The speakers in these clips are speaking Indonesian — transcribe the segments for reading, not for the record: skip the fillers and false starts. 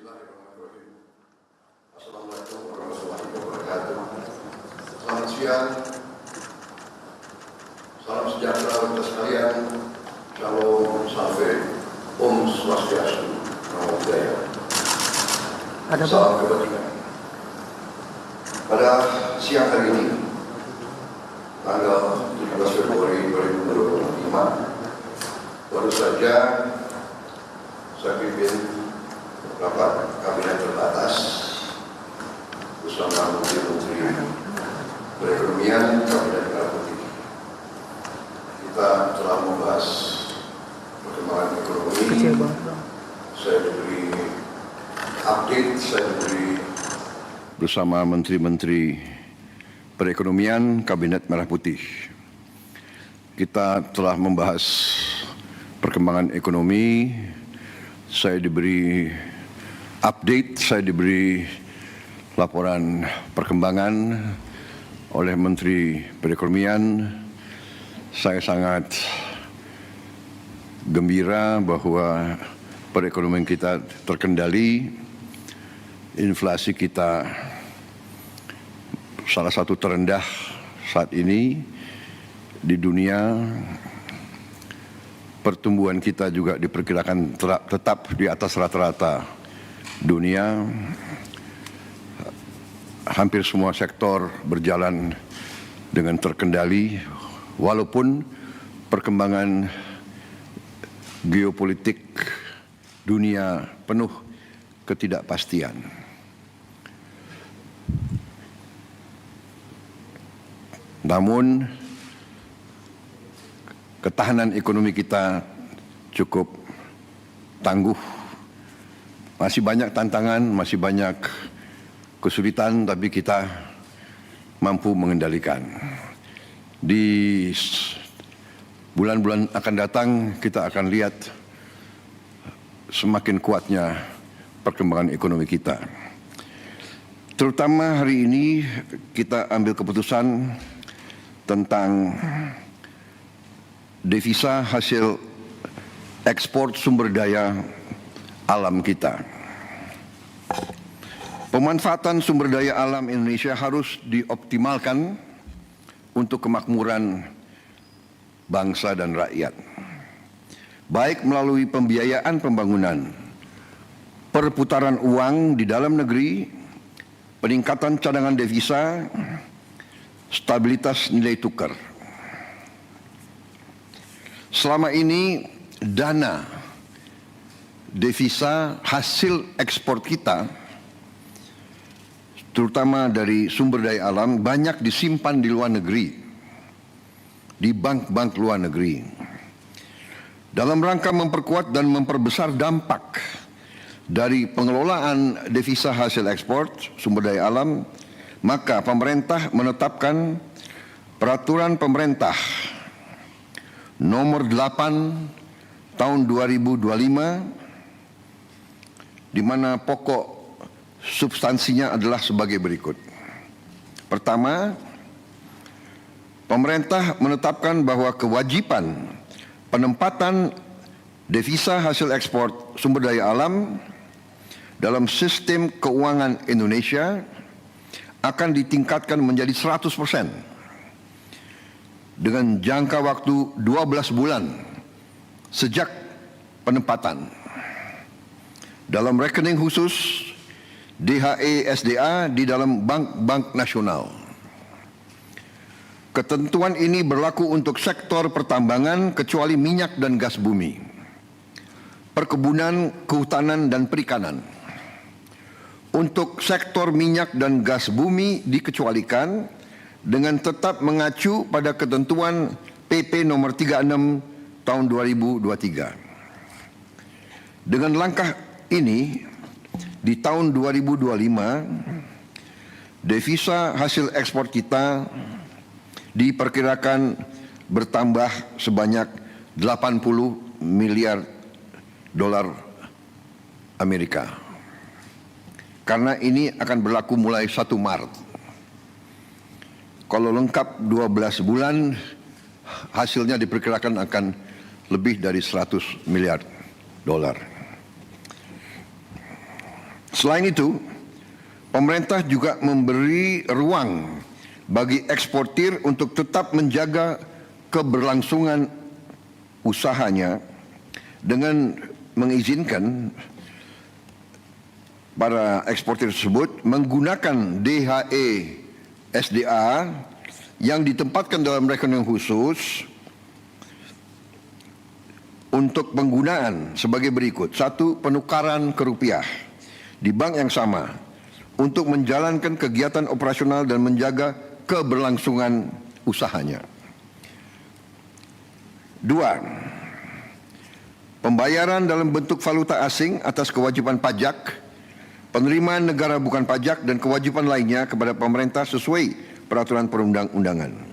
Bismillahirrahmanirrahim. Assalamualaikum warahmatullahi wabarakatuh. Selamat siang. Salam sejahtera untuk sekalian. Shalom, salve, Om Swastiastu, Namo Buddhaya. Salam kebajikan. Pada siang hari ini, tanggal 17 Februari 2025, baru saja saya pimpin rapat kabinet terbatas bersama Menteri-Menteri Perekonomian Kabinet Merah Putih. Kita telah membahas perkembangan ekonomi. Saya diberi update, saya diberi bersama Menteri-Menteri Perekonomian Kabinet Merah Putih. Kita telah membahas perkembangan ekonomi. Saya diberi update, saya diberi laporan perkembangan oleh Menteri Perekonomian. Saya sangat gembira bahwa perekonomian kita terkendali, inflasi kita salah satu terendah saat ini di dunia. Pertumbuhan kita juga diperkirakan tetap di atas rata-rata dunia. Hampir semua sektor berjalan dengan terkendali, walaupun perkembangan geopolitik dunia penuh ketidakpastian. Namun ketahanan ekonomi kita cukup tangguh. Masih banyak tantangan, masih banyak kesulitan, tapi kita mampu mengendalikan. Di bulan-bulan akan datang kita akan lihat semakin kuatnya perkembangan ekonomi kita. Terutama hari ini kita ambil keputusan tentang devisa hasil ekspor sumber daya alam kita. Pemanfaatan sumber daya alam Indonesia harus dioptimalkan untuk kemakmuran bangsa dan rakyat. Baik melalui pembiayaan pembangunan, perputaran uang di dalam negeri, peningkatan cadangan devisa, stabilitas nilai tukar. Selama ini dana devisa hasil ekspor kita, terutama dari sumber daya alam, banyak disimpan di luar negeri, di bank-bank luar negeri. Dalam rangka memperkuat dan memperbesar dampak dari pengelolaan devisa hasil ekspor sumber daya alam, maka pemerintah menetapkan peraturan pemerintah nomor 8 tahun 2025, di mana pokok substansinya adalah sebagai berikut. Pertama, pemerintah menetapkan bahwa kewajiban penempatan devisa hasil ekspor sumber daya alam dalam sistem keuangan Indonesia akan ditingkatkan menjadi 100%. Dengan jangka waktu 12 bulan sejak penempatan. Dalam rekening khusus DHE SDA di dalam bank-bank nasional. Ketentuan ini berlaku untuk sektor pertambangan kecuali minyak dan gas bumi, perkebunan, kehutanan, dan perikanan. Untuk sektor minyak dan gas bumi dikecualikan dengan tetap mengacu pada ketentuan PP nomor 36 tahun 2023. Dengan langkah ini, di tahun 2025, devisa hasil ekspor kita diperkirakan bertambah sebanyak 80 miliar dolar Amerika. Karena ini akan berlaku mulai 1 Maret. Kalau lengkap 12 bulan, hasilnya diperkirakan akan lebih dari 100 miliar dolar. Selain itu, pemerintah juga memberi ruang bagi eksportir untuk tetap menjaga keberlangsungan usahanya dengan mengizinkan para eksportir tersebut menggunakan DHE SDA yang ditempatkan dalam rekening khusus untuk penggunaan sebagai berikut. 1. Penukaran ke rupiah di bank yang sama untuk menjalankan kegiatan operasional dan menjaga keberlangsungan usahanya. 2. Pembayaran dalam bentuk valuta asing atas kewajiban pajak, penerimaan negara bukan pajak dan kewajiban lainnya kepada pemerintah sesuai peraturan perundang-undangan.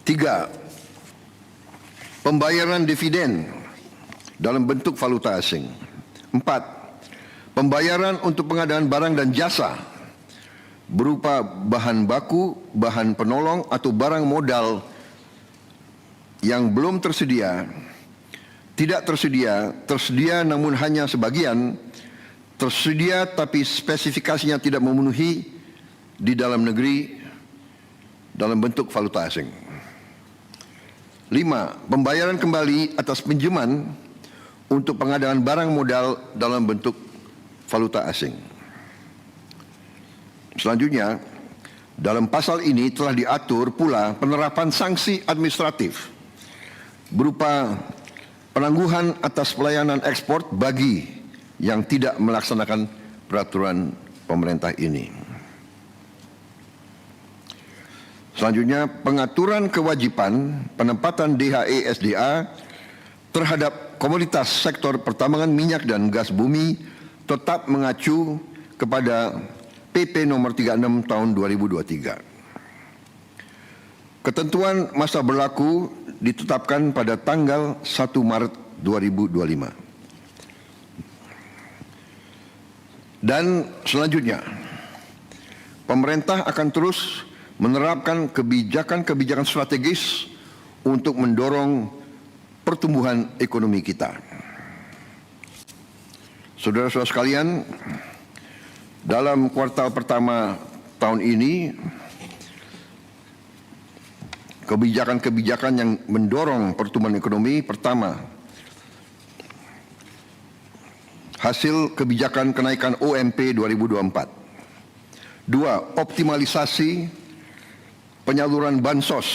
3. Pembayaran dividen dalam bentuk valuta asing. 4. Pembayaran untuk pengadaan barang dan jasa berupa bahan baku, bahan penolong atau barang modal yang belum tersedia, tidak tersedia, tersedia namun hanya sebagian, tersedia tapi spesifikasinya tidak memenuhi di dalam negeri dalam bentuk valuta asing. 5. Pembayaran kembali atas pinjaman untuk pengadaan barang modal dalam bentuk valuta asing. Selanjutnya, dalam pasal ini telah diatur pula penerapan sanksi administratif berupa penangguhan atas pelayanan ekspor bagi yang tidak melaksanakan peraturan pemerintah ini. Selanjutnya, pengaturan kewajiban penempatan DHE SDA terhadap komoditas sektor pertambangan minyak dan gas bumi tetap mengacu kepada PP nomor 36 tahun 2023. Ketentuan masa berlaku ditetapkan pada tanggal 1 Maret 2025. Dan selanjutnya, pemerintah akan terus menerapkan kebijakan-kebijakan strategis untuk mendorong pertumbuhan ekonomi kita. Saudara-saudara sekalian, dalam kuartal pertama tahun ini, kebijakan-kebijakan yang mendorong pertumbuhan ekonomi, pertama, hasil kebijakan kenaikan OMP 2024. 2. Optimalisasi penyaluran bansos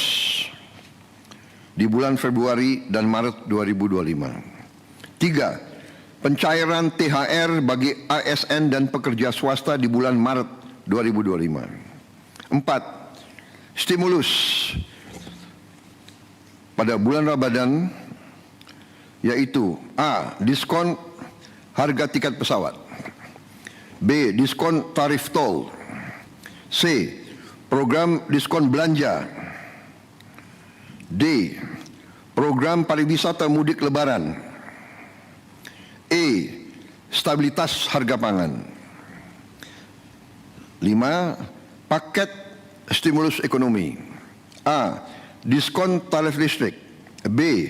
di bulan Februari dan Maret 2025. 3. Pencairan THR bagi ASN dan pekerja swasta di bulan Maret 2025. 4. Stimulus pada bulan Ramadan, yaitu A. Diskon harga tiket pesawat, B. Diskon tarif tol, C. Program diskon belanja, D. Program pariwisata mudik lebaran, E. Stabilitas harga pangan. 5. Paket stimulus ekonomi. A. Diskon tarif listrik, B.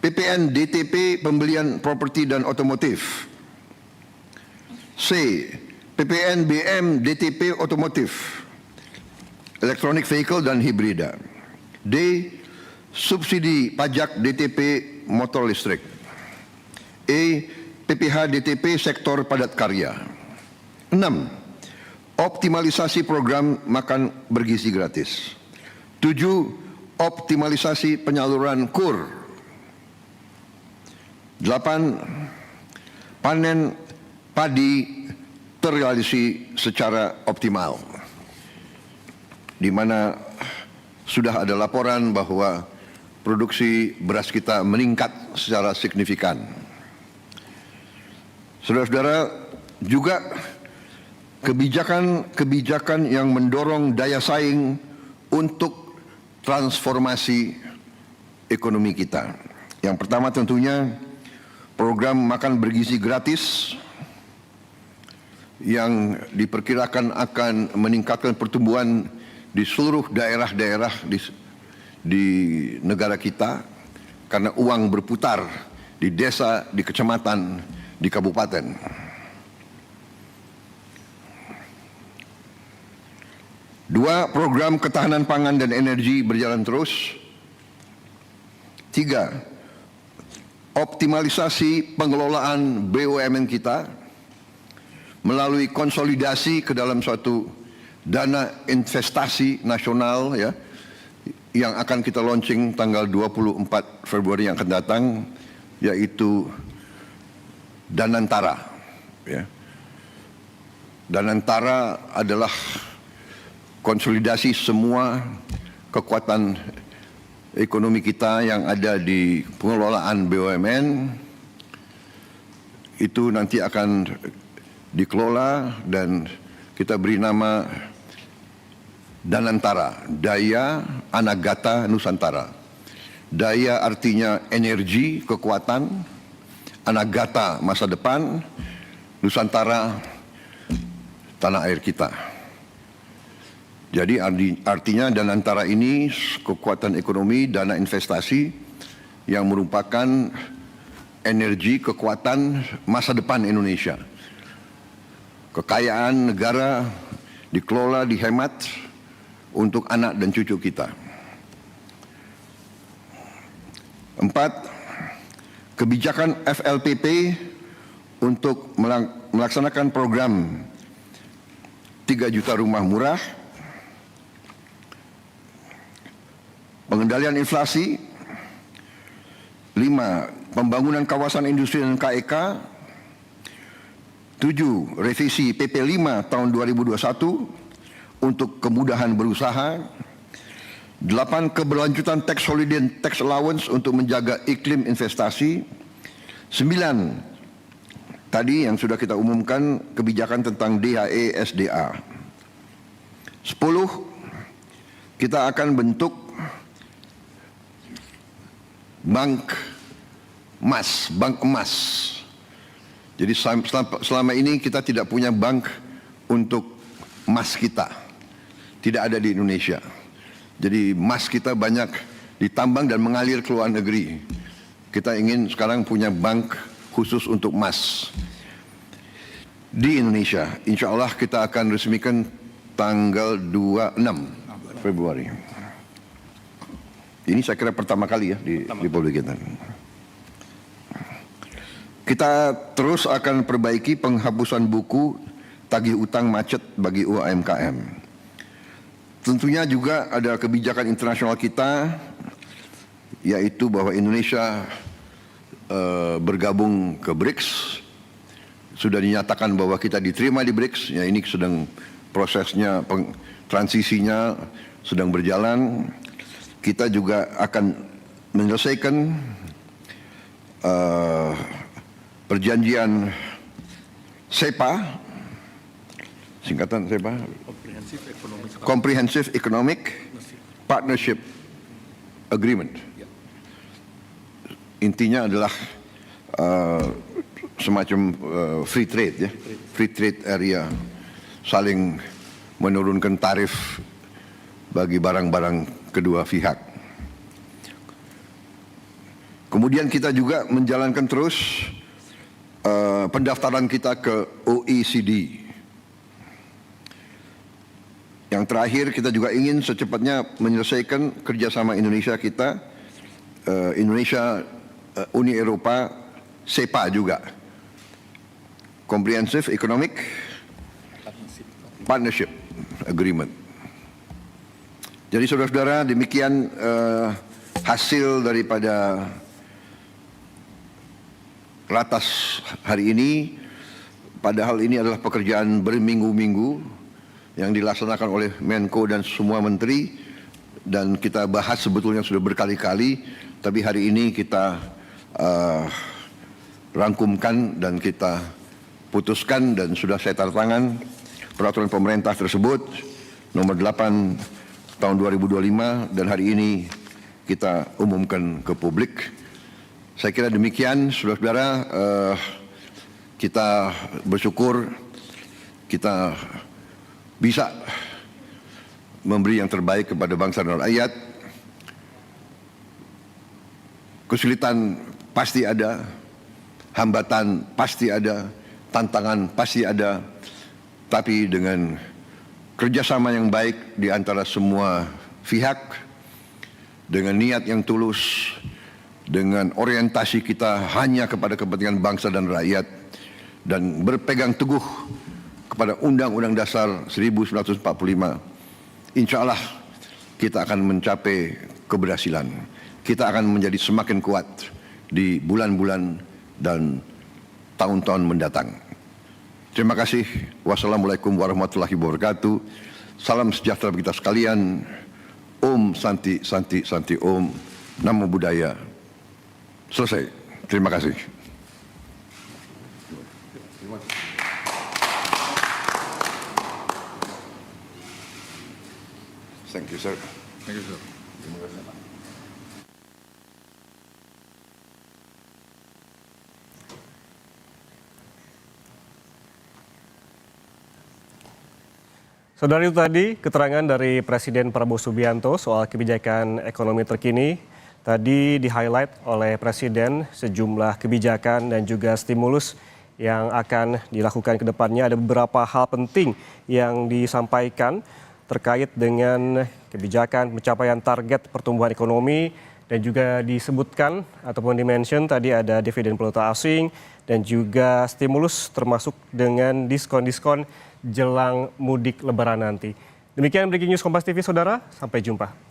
PPN DTP pembelian properti dan otomotif, C. PPN BM DTP otomotif, elektronik vehicle dan hibrida, D. Subsidi pajak DTP motor listrik, E. PPH DTP sektor padat karya. 6. Optimalisasi program makan bergizi gratis. 7. Optimalisasi penyaluran KUR. 8. Panen padi terrealisasi secara optimal, di mana sudah ada laporan bahwa produksi beras kita meningkat secara signifikan. Saudara-saudara, juga kebijakan-kebijakan yang mendorong daya saing untuk transformasi ekonomi kita. Yang pertama tentunya program makan bergizi gratis yang diperkirakan akan meningkatkan pertumbuhan di seluruh daerah-daerah di negara kita, karena uang berputar di desa, di kecamatan, di kabupaten. Dua, program ketahanan pangan dan energi berjalan terus. Tiga, optimalisasi pengelolaan BUMN kita melalui konsolidasi ke dalam suatu dana investasi nasional ya, yang akan kita launching tanggal 24 Februari yang akan datang, yaitu Danantara. Ya. Danantara adalah konsolidasi semua kekuatan ekonomi kita yang ada di pengelolaan BUMN. Itu nanti akan dikelola dan kita beri nama Danantara, Daya Anagata Nusantara. Daya artinya energi, kekuatan, Anagata masa depan, Nusantara tanah air kita. Jadi artinya Danantara ini kekuatan ekonomi, dana investasi yang merupakan energi, kekuatan masa depan Indonesia. Kekayaan negara dikelola, dihemat untuk anak dan cucu kita. 4, kebijakan FLPP untuk melaksanakan program 3 juta rumah murah, pengendalian inflasi. 5, pembangunan kawasan industri dan KEK. 7, revisi PP 5 tahun 2021 untuk kemudahan berusaha. 8, keberlanjutan tax holiday dan tax allowance untuk menjaga iklim investasi. 9, tadi yang sudah kita umumkan kebijakan tentang DHE SDA. 10, kita akan bentuk bank emas. Jadi selama ini kita tidak punya bank untuk emas kita. Tidak ada di Indonesia. Jadi emas kita banyak ditambang dan mengalir ke luar negeri. Kita ingin sekarang punya bank khusus untuk emas di Indonesia. Insya Allah kita akan resmikan tanggal 26 Februari. Ini saya kira pertama kali ya di publik kita. Kita terus akan perbaiki penghapusan buku tagih utang macet bagi UMKM. Tentunya juga ada kebijakan internasional kita, yaitu bahwa Indonesia bergabung ke BRICS. Sudah dinyatakan bahwa kita diterima di BRICS. Ya, ini sedang prosesnya, transisinya sedang berjalan. Kita juga akan menyelesaikan perjanjian SEPA, singkatan SEPA, Comprehensive Economic Partnership Agreement. Intinya adalah semacam free trade ya, free trade area, saling menurunkan tarif bagi barang-barang kedua pihak. Kemudian kita juga menjalankan terus pendaftaran kita ke OECD. Yang terakhir kita juga ingin secepatnya menyelesaikan kerjasama Indonesia kita, Indonesia Uni Eropa, SEPA juga, Comprehensive Economic Partnership Agreement. Jadi saudara-saudara, demikian hasil daripada ratas hari ini. Padahal ini adalah pekerjaan berminggu-minggu yang dilaksanakan oleh Menko dan semua menteri, dan kita bahas sebetulnya sudah berkali-kali, tapi hari ini kita rangkumkan dan kita putuskan, dan sudah saya tanda tangan peraturan pemerintah tersebut nomor 8 tahun 2025, dan hari ini kita umumkan ke publik. Saya kira demikian, saudara-saudara. Kita bersyukur kita bisa memberi yang terbaik kepada bangsa dan rakyat. Kesulitan pasti ada, hambatan pasti ada, tantangan pasti ada, tapi dengan kerjasama yang baik di antara semua pihak, dengan niat yang tulus, dengan orientasi kita hanya kepada kepentingan bangsa dan rakyat, dan berpegang teguh kepada Undang-Undang Dasar 1945, insya Allah kita akan mencapai keberhasilan. Kita akan menjadi semakin kuat di bulan-bulan dan tahun-tahun mendatang. Terima kasih. Wassalamualaikum warahmatullahi wabarakatuh. Salam sejahtera bagi kita sekalian. Om Santi Santi Santi Om. Namo Buddhaya. Selesai. Terima kasih. Thank you, sir. Thank you, sir. Terima kasih, Pak. Saudara, itu tadi keterangan dari Presiden Prabowo Subianto soal kebijakan ekonomi terkini. Tadi di-highlight oleh Presiden sejumlah kebijakan dan juga stimulus yang akan dilakukan ke depannya. Ada beberapa hal penting yang disampaikan terkait dengan kebijakan pencapaian target pertumbuhan ekonomi, dan juga disebutkan ataupun dimention tadi ada dividen valuta asing dan juga stimulus termasuk dengan diskon-diskon jelang mudik lebaran nanti. Demikian Breaking News Kompas TV, saudara. Sampai jumpa.